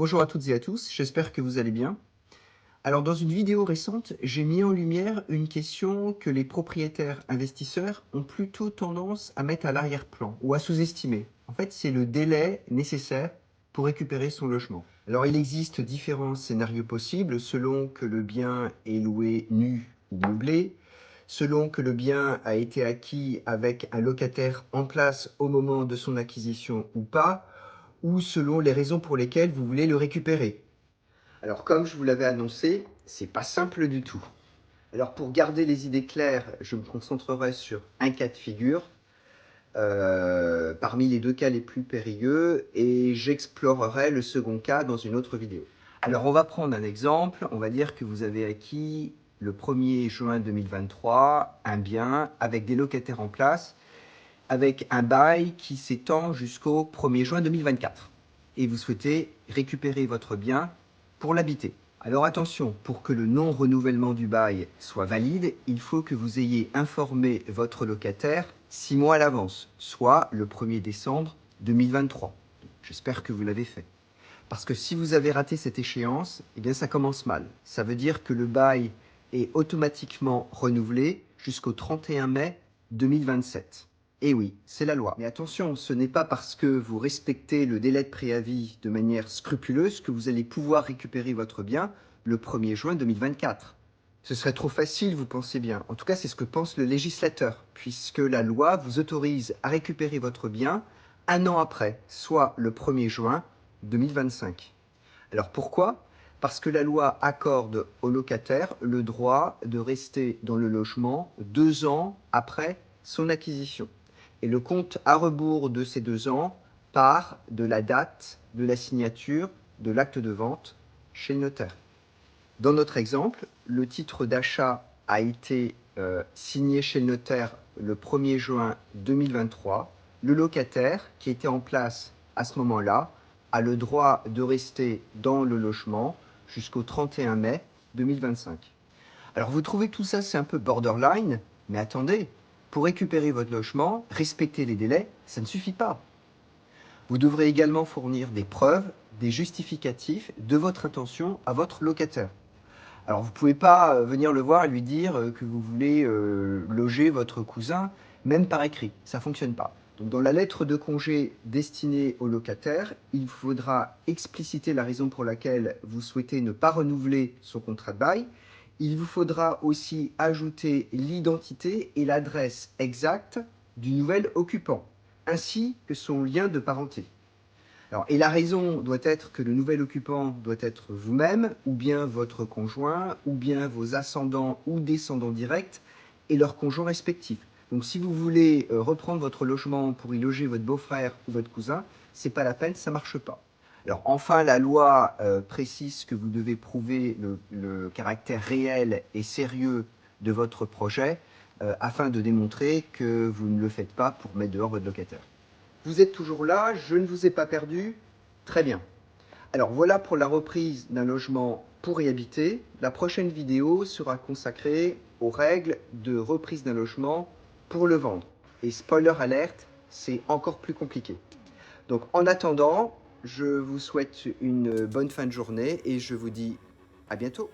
Bonjour à toutes et à tous, j'espère que vous allez bien. Alors dans une vidéo récente, j'ai mis en lumière une question que les propriétaires investisseurs ont plutôt tendance à mettre à l'arrière-plan ou à sous-estimer. En fait, c'est le délai nécessaire pour récupérer son logement. Alors il existe différents scénarios possibles selon que le bien est loué nu ou meublé, selon que le bien a été acquis avec un locataire en place au moment de son acquisition ou pas, ou selon les raisons pour lesquelles vous voulez le récupérer. Alors, comme je vous l'avais annoncé, c'est pas simple du tout. Alors, pour garder les idées claires, je me concentrerai sur un cas de figure, parmi les deux cas les plus périlleux, et j'explorerai le second cas dans une autre vidéo. Alors, on va prendre un exemple. On va dire que vous avez acquis le 1er juin 2023 un bien avec des locataires en place, avec un bail qui s'étend jusqu'au 1er juin 2024. Et vous souhaitez récupérer votre bien pour l'habiter. Alors attention, pour que le non-renouvellement du bail soit valide, il faut que vous ayez informé votre locataire 6 mois à l'avance, soit le 1er décembre 2023. J'espère que vous l'avez fait. Parce que si vous avez raté cette échéance, eh bien ça commence mal. Ça veut dire que le bail est automatiquement renouvelé jusqu'au 31 mai 2027. Et oui, c'est la loi. Mais attention, ce n'est pas parce que vous respectez le délai de préavis de manière scrupuleuse que vous allez pouvoir récupérer votre bien le 1er juin 2024. Ce serait trop facile, vous pensez bien. En tout cas, c'est ce que pense le législateur, puisque la loi vous autorise à récupérer votre bien un an après, soit le 1er juin 2025. Alors pourquoi? Parce que la loi accorde au locataire le droit de rester dans le logement 2 ans après son acquisition. Et le compte à rebours de ces 2 ans part de la date de la signature de l'acte de vente chez le notaire. Dans notre exemple, le titre d'achat a été signé chez le notaire le 1er juin 2023. Le locataire qui était en place à ce moment-là a le droit de rester dans le logement jusqu'au 31 mai 2025. Alors vous trouvez que tout ça c'est un peu borderline, mais attendez, pour récupérer votre logement, respecter les délais, ça ne suffit pas. Vous devrez également fournir des preuves, des justificatifs de votre intention à votre locataire. Alors vous ne pouvez pas venir le voir et lui dire que vous voulez loger votre cousin, même par écrit. Ça ne fonctionne pas. Donc dans la lettre de congé destinée au locataire, il faudra expliciter la raison pour laquelle vous souhaitez ne pas renouveler son contrat de bail. Il vous faudra aussi ajouter l'identité et l'adresse exacte du nouvel occupant, ainsi que son lien de parenté. Alors, et la raison doit être que le nouvel occupant doit être vous-même, ou bien votre conjoint, ou bien vos ascendants ou descendants directs et leurs conjoints respectifs. Donc si vous voulez reprendre votre logement pour y loger votre beau-frère ou votre cousin, c'est pas la peine, ça marche pas. Alors enfin, la loi précise que vous devez prouver le caractère réel et sérieux de votre projet afin de démontrer que vous ne le faites pas pour mettre dehors votre locataire. Vous êtes toujours là, je ne vous ai pas perdu. Très bien. Alors voilà pour la reprise d'un logement pour y habiter. La prochaine vidéo sera consacrée aux règles de reprise d'un logement pour le vendre. Et spoiler alerte, c'est encore plus compliqué. Donc en attendant, je vous souhaite une bonne fin de journée et je vous dis à bientôt.